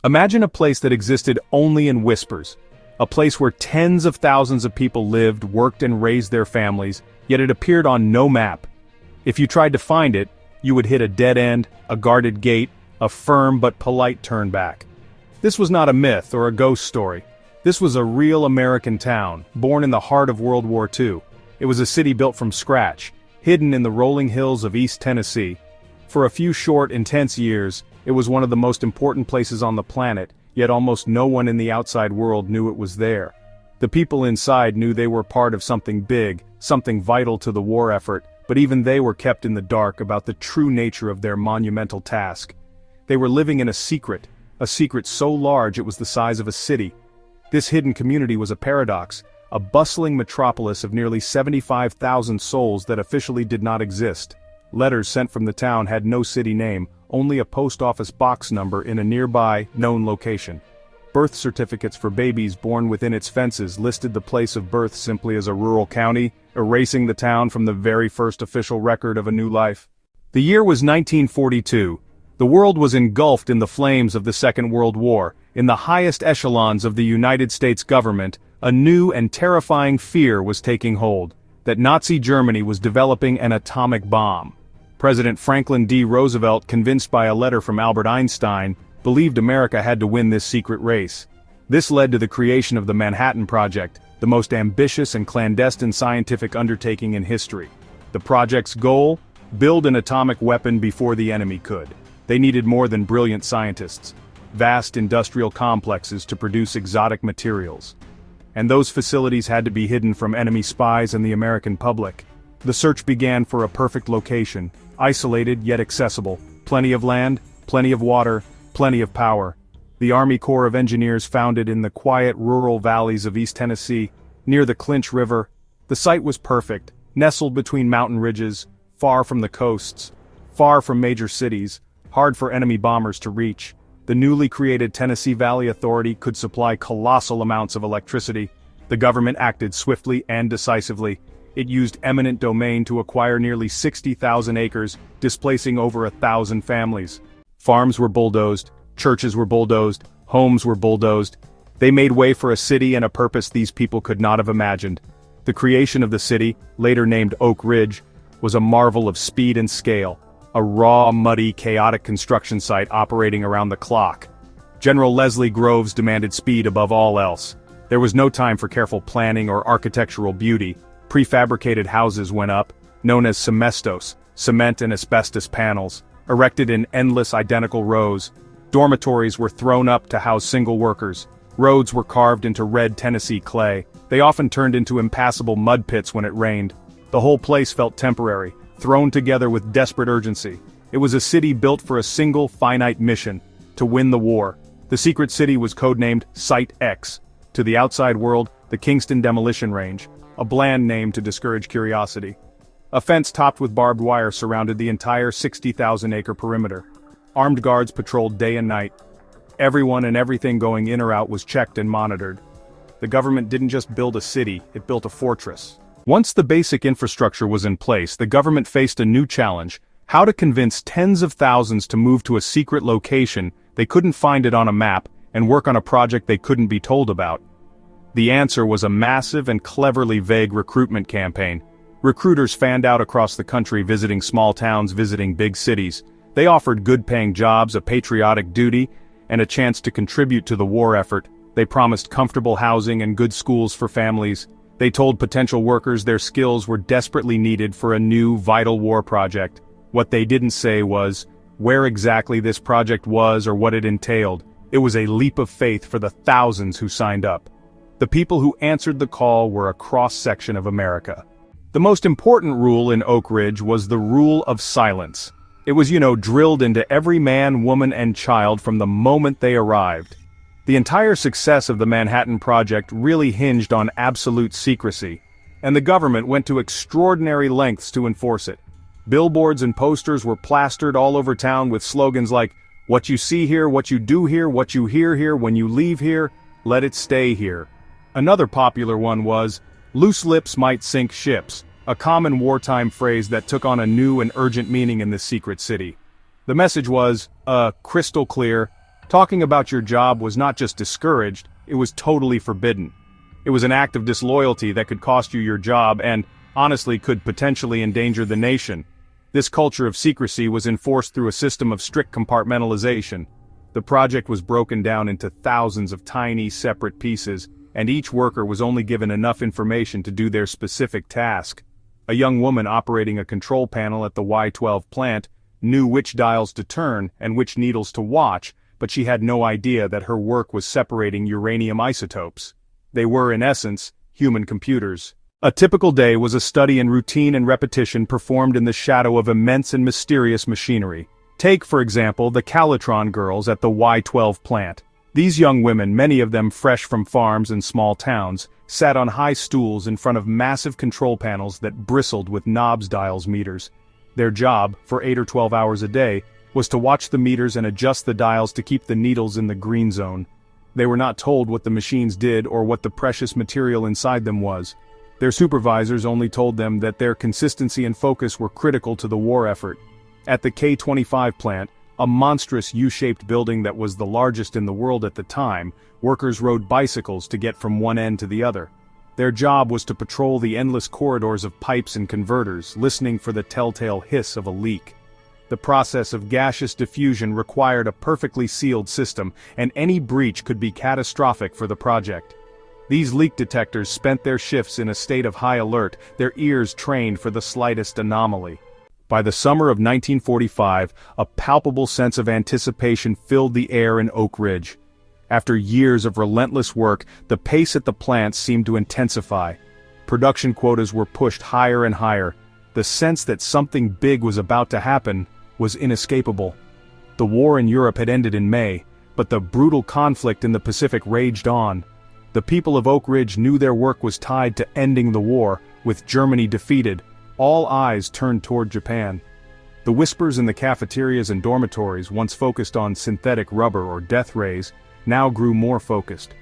Imagine a place that existed only in whispers. A place where tens of thousands of people lived, worked and raised their families, yet it appeared on no map. If you tried to find it, you would hit a dead end, a guarded gate, a firm but polite turn back. This was not a myth or a ghost story. This was a real American town, born in the heart of World War II. It was a city built from scratch, hidden in the rolling hills of East Tennessee. For a few short, intense years, it was one of the most important places on the planet, yet almost no one in the outside world knew it was there. The people inside knew they were part of something big, something vital to the war effort, but even they were kept in the dark about the true nature of their monumental task. They were living in a secret so large it was the size of a city. This hidden community was a paradox, a bustling metropolis of nearly 75,000 souls that officially did not exist. Letters sent from the town had no city name, only a post office box number in a nearby, known location. Birth certificates for babies born within its fences listed the place of birth simply as a rural county, erasing the town from the very first official record of a new life. The year was 1942. The world was engulfed in the flames of the Second World War. In the highest echelons of the United States government, a new and terrifying fear was taking hold, that Nazi Germany was developing an atomic bomb. President Franklin D. Roosevelt, convinced by a letter from Albert Einstein, believed America had to win this secret race. This led to the creation of the Manhattan Project, the most ambitious and clandestine scientific undertaking in history. The project's goal? Build an atomic weapon before the enemy could. They needed more than brilliant scientists. Vast industrial complexes to produce exotic materials. And those facilities had to be hidden from enemy spies and the American public. The search began for a perfect location, isolated yet accessible, plenty of land, plenty of water, plenty of power. The Army Corps of Engineers found it in the quiet rural valleys of East Tennessee, near the Clinch River. The site was perfect, nestled between mountain ridges, far from the coasts, far from major cities, hard for enemy bombers to reach. The newly created Tennessee Valley Authority could supply colossal amounts of electricity. The government acted swiftly and decisively. It used eminent domain to acquire nearly 60,000 acres, displacing over 1,000 families. Farms were bulldozed, churches were bulldozed, homes were bulldozed. They made way for a city and a purpose these people could not have imagined. The creation of the city, later named Oak Ridge, was a marvel of speed and scale. A raw, muddy, chaotic construction site operating around the clock. General Leslie Groves demanded speed above all else. There was no time for careful planning or architectural beauty. Prefabricated houses went up, known as cemestos, cement and asbestos panels, erected in endless identical rows. Dormitories were thrown up to house single workers. Roads were carved into red Tennessee clay. They often turned into impassable mud pits when it rained. The whole place felt temporary, thrown together with desperate urgency. It was a city built for a single finite mission, to win the war. The secret city was codenamed Site X. To the outside world, the Kingston Demolition Range, a bland name to discourage curiosity. A fence topped with barbed wire surrounded the entire 60,000-acre perimeter. Armed guards patrolled day and night. Everyone and everything going in or out was checked and monitored. The government didn't just build a city, it built a fortress. Once the basic infrastructure was in place, the government faced a new challenge: how to convince tens of thousands to move to a secret location they couldn't find it on a map and work on a project they couldn't be told about. The answer was a massive and cleverly vague recruitment campaign. Recruiters fanned out across the country, visiting small towns, visiting big cities. They offered good-paying jobs, a patriotic duty, and a chance to contribute to the war effort. They promised comfortable housing and good schools for families. They told potential workers their skills were desperately needed for a new, vital war project. What they didn't say was where exactly this project was or what it entailed. It was a leap of faith for the thousands who signed up. The people who answered the call were a cross-section of America. The most important rule in Oak Ridge was the rule of silence. It was, drilled into every man, woman, and child from the moment they arrived. The entire success of the Manhattan Project really hinged on absolute secrecy, and the government went to extraordinary lengths to enforce it. Billboards and posters were plastered all over town with slogans like, "What you see here, what you do here, what you hear here, when you leave here, let it stay here." Another popular one was, "Loose lips might sink ships," a common wartime phrase that took on a new and urgent meaning in this secret city. The message was, crystal clear: Talking about your job was not just discouraged, it was totally forbidden. It was an act of disloyalty that could cost you your job and, honestly, could potentially endanger the nation. This culture of secrecy was enforced through a system of strict compartmentalization. The project was broken down into thousands of tiny, separate pieces, and each worker was only given enough information to do their specific task. A young woman operating a control panel at the Y12 plant knew which dials to turn and which needles to watch, but she had no idea that her work was separating uranium isotopes. They were, in essence, human computers. A typical day was a study in routine and repetition performed in the shadow of immense and mysterious machinery. Take, for example, the Calitron girls at the Y12 plant. These young women, many of them fresh from farms and small towns, sat on high stools in front of massive control panels that bristled with knobs, dials, meters. Their job, for 8 or 12 hours a day, was to watch the meters and adjust the dials to keep the needles in the green zone. They were not told what the machines did or what the precious material inside them was. Their supervisors only told them that their consistency and focus were critical to the war effort. At the K-25 plant, a monstrous U-shaped building that was the largest in the world at the time, workers rode bicycles to get from one end to the other. Their job was to patrol the endless corridors of pipes and converters, listening for the telltale hiss of a leak. The process of gaseous diffusion required a perfectly sealed system, and any breach could be catastrophic for the project. These leak detectors spent their shifts in a state of high alert, their ears trained for the slightest anomaly. By the summer of 1945, a palpable sense of anticipation filled the air in Oak Ridge. After years of relentless work, the pace at the plant seemed to intensify. Production quotas were pushed higher and higher. The sense that something big was about to happen was inescapable. The war in Europe had ended in May, but the brutal conflict in the Pacific raged on. The people of Oak Ridge knew their work was tied to ending the war. With Germany defeated, all eyes turned toward Japan. The whispers in the cafeterias and dormitories, once focused on synthetic rubber or death rays, now grew more focused.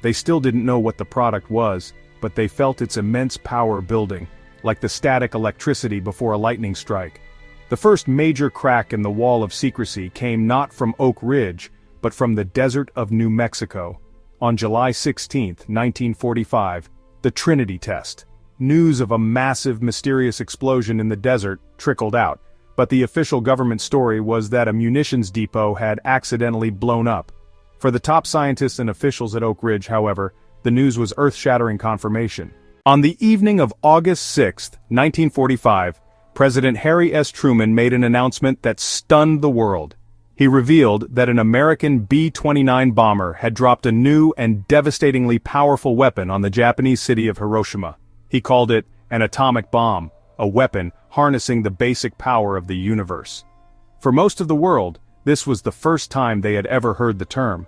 They still didn't know what the product was, but they felt its immense power building, like the static electricity before a lightning strike. The first major crack in the wall of secrecy came not from Oak Ridge, but from the desert of New Mexico. On July 16, 1945, the Trinity test. News of a massive, mysterious explosion in the desert trickled out, but the official government story was that a munitions depot had accidentally blown up. For the top scientists and officials at Oak Ridge, however, the news was earth-shattering confirmation. On the evening of August 6, 1945, President Harry S. Truman made an announcement that stunned the world. He revealed that an American B-29 bomber had dropped a new and devastatingly powerful weapon on the Japanese city of Hiroshima. He called it an atomic bomb, a weapon harnessing the basic power of the universe. For most of the world, this was the first time they had ever heard the term.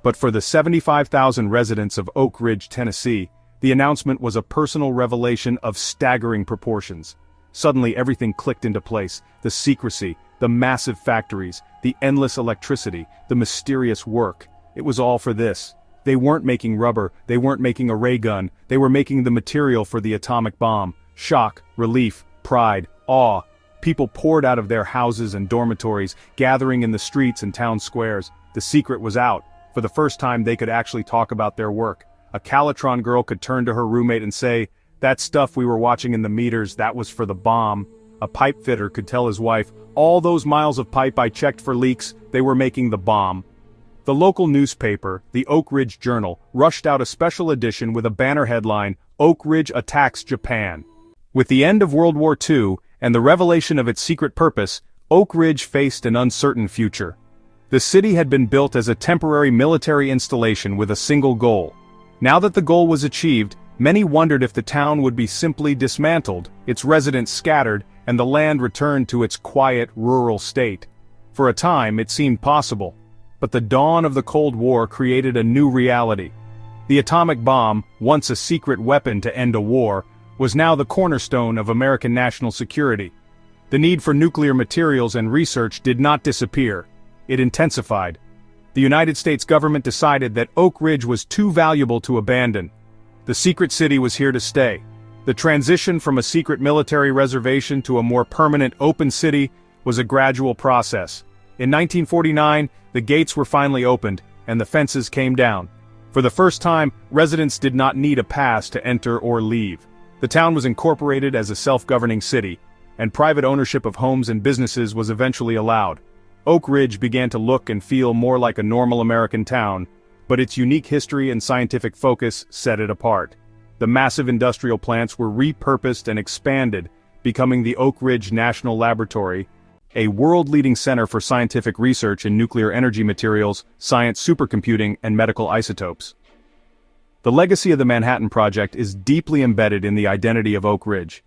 But for the 75,000 residents of Oak Ridge, Tennessee, the announcement was a personal revelation of staggering proportions. Suddenly everything clicked into place: the secrecy, the massive factories, the endless electricity, the mysterious work. It was all for this. They weren't making rubber, they weren't making a ray gun, they were making the material for the atomic bomb. Shock, relief, pride, awe. People poured out of their houses and dormitories, gathering in the streets and town squares. The secret was out. For the first time they could actually talk about their work. A Calitron girl could turn to her roommate and say, "That stuff we were watching in the meters, that was for the bomb." A pipe fitter could tell his wife, "All those miles of pipe I checked for leaks, they were making the bomb." The local newspaper, the Oak Ridge Journal, rushed out a special edition with a banner headline, "Oak Ridge Attacks Japan." With the end of World War II, and the revelation of its secret purpose, Oak Ridge faced an uncertain future. The city had been built as a temporary military installation with a single goal. Now that the goal was achieved, many wondered if the town would be simply dismantled, its residents scattered, and the land returned to its quiet, rural state. For a time, it seemed possible. But the dawn of the Cold War created a new reality. The atomic bomb, once a secret weapon to end a war, was now the cornerstone of American national security. The need for nuclear materials and research did not disappear. It intensified. The United States government decided that Oak Ridge was too valuable to abandon. The secret city was here to stay. The transition from a secret military reservation to a more permanent open city was a gradual process. In 1949, the gates were finally opened, and the fences came down. For the first time, residents did not need a pass to enter or leave. The town was incorporated as a self-governing city, and private ownership of homes and businesses was eventually allowed. Oak Ridge began to look and feel more like a normal American town, but its unique history and scientific focus set it apart. The massive industrial plants were repurposed and expanded, becoming the Oak Ridge National Laboratory, a world-leading center for scientific research in nuclear energy materials, science supercomputing, and medical isotopes. The legacy of the Manhattan Project is deeply embedded in the identity of Oak Ridge.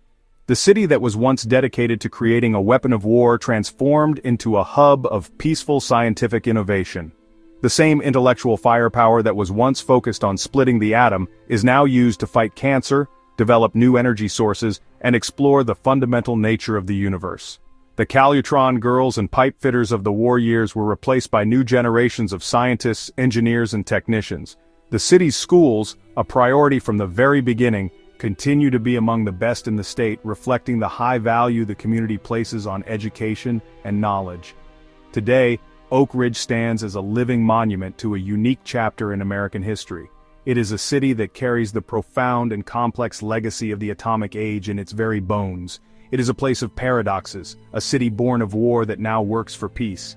The city that was once dedicated to creating a weapon of war transformed into a hub of peaceful scientific innovation. The same intellectual firepower that was once focused on splitting the atom is now used to fight cancer, develop new energy sources, and explore the fundamental nature of the universe. The Calutron girls and pipe fitters of the war years were replaced by new generations of scientists, engineers, and technicians. The city's schools, a priority from the very beginning, continue to be among the best in the state, reflecting the high value the community places on education and knowledge. Today, Oak Ridge stands as a living monument to a unique chapter in American history. It is a city that carries the profound and complex legacy of the atomic age in its very bones. It is a place of paradoxes, a city born of war that now works for peace.